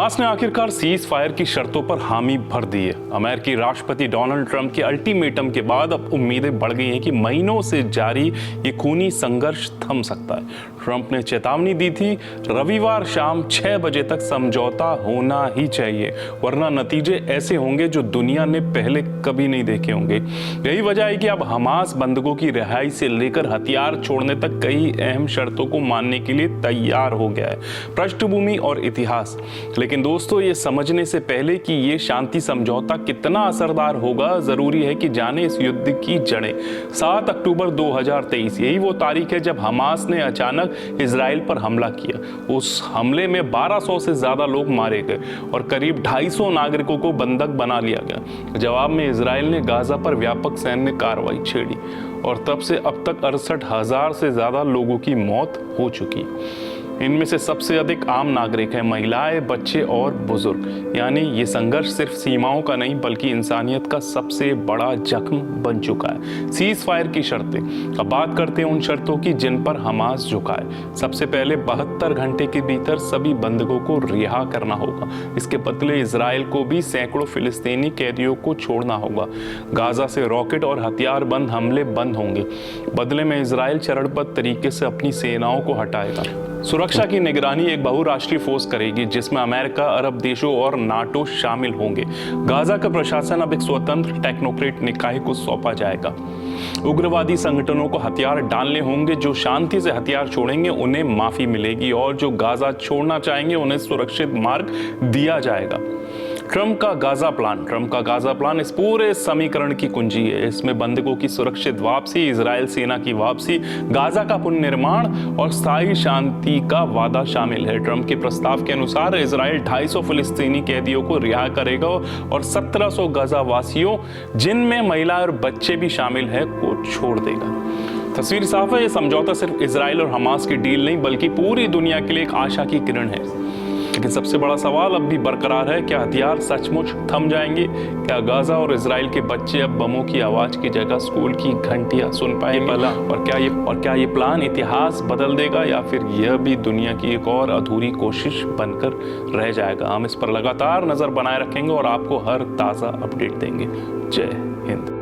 Hamas ने आखिरकार cease fire की शर्तों पर हामी भर दी है। अमेरिकी राष्ट्रपति डोनाल्ड ट्रंप के अल्टीमेटम के बाद अब उम्मीदें बढ़ गई हैं कि महीनों से जारी ये खूनी संघर्ष थम सकता है। ट्रंप ने चेतावनी दी थी, रविवार शाम 6 बजे तक समझौता होना ही चाहिए, वरना नतीजे ऐसे होंगे जो दुनिया ने पहले कभी नहीं देखे होंगे। यही वजह है कि अब हमास बंधकों की रिहाई से लेकर हथियार छोड़ने तक कई अहम शर्तों को मानने के लिए तैयार हो गया है। पृष्ठभूमि और इतिहास। लेकिन दोस्तों, ये समझने से पहले कि ये शांति समझौता कितना असरदार होगा, जरूरी है कि जाने इस युद्ध की जड़ें। 7 अक्टूबर 2023 यही वो तारीख है जब हमास ने अचानक इजराइल पर हमला किया। उस हमले में 1200 से ज्यादा लोग मारे गए और करीब 250 नागरिकों को बंधक बना लिया गया। जवाब में इजराइल ने गाजा पर व्यापक सैन्य कार्रवाई छेड़ी और तब से अब तक 68,000 से ज्यादा लोगों की मौत हो चुकी। इनमें से सबसे अधिक आम नागरिक हैं, महिलाएं, बच्चे और बुजुर्ग। यानी ये संघर्ष सिर्फ सीमाओं का नहीं बल्कि इंसानियत का सबसे बड़ा जख्म बन चुका है। सीज फायर की शर्तें। अब बात करते हैं उन शर्तों की जिन पर हमास झुका है। सबसे पहले 72 घंटे के भीतर सभी बंधकों को रिहा करना होगा। इसके बदले इजराइल को भी सैकड़ों फिलिस्तीनी कैदियों को छोड़ना होगा। गाजा से रॉकेट और हथियार बंद हमले बंद होंगे। बदले में इजराइल चरणबद्ध तरीके से अपनी सेनाओं को हटाएगा। सुरक्षा की निगरानी एक बहुराष्ट्रीय फोर्स करेगी जिसमें अमेरिका, अरब देशों और नाटो शामिल होंगे। गाजा का प्रशासन अब एक स्वतंत्र टेक्नोक्रेट निकाय को सौंपा जाएगा। उग्रवादी संगठनों को हथियार डालने होंगे। जो शांति से हथियार छोड़ेंगे उन्हें माफी मिलेगी और जो गाजा छोड़ना चाहेंगे उन्हें सुरक्षित मार्ग दिया जाएगा। ट्रंप का गाजा प्लान इस पूरे समीकरण की कुंजी है। इसमें बंधकों की सुरक्षित वापसी, इजराइल सेना की वापसी, गाजा का पुनर्निर्माण और स्थायी शांति का वादा शामिल है। ट्रंप के प्रस्ताव के अनुसार इजराइल 250 फिलिस्तीनी कैदियों को रिहा करेगा और 1700 गाजा वासियों, जिनमें महिलाएं और बच्चे भी शामिल है, को छोड़ देगा। तस्वीर साफ है, यह समझौता सिर्फ इजराइल और हमास की डील नहीं बल्कि पूरी दुनिया के लिए एक आशा की किरण है। लेकिन सबसे बड़ा सवाल अब भी बरकरार है, क्या हथियार सचमुच थम जाएंगे? क्या गाजा और इजराइल के बच्चे अब बमों की आवाज की जगह स्कूल की घंटियां सुन पाएंगे? और क्या ये प्लान इतिहास बदल देगा या फिर यह भी दुनिया की एक और अधूरी कोशिश बनकर रह जाएगा? हम इस पर लगातार नजर बनाए रखेंगे और आपको हर ताजा अपडेट देंगे। जय हिंद।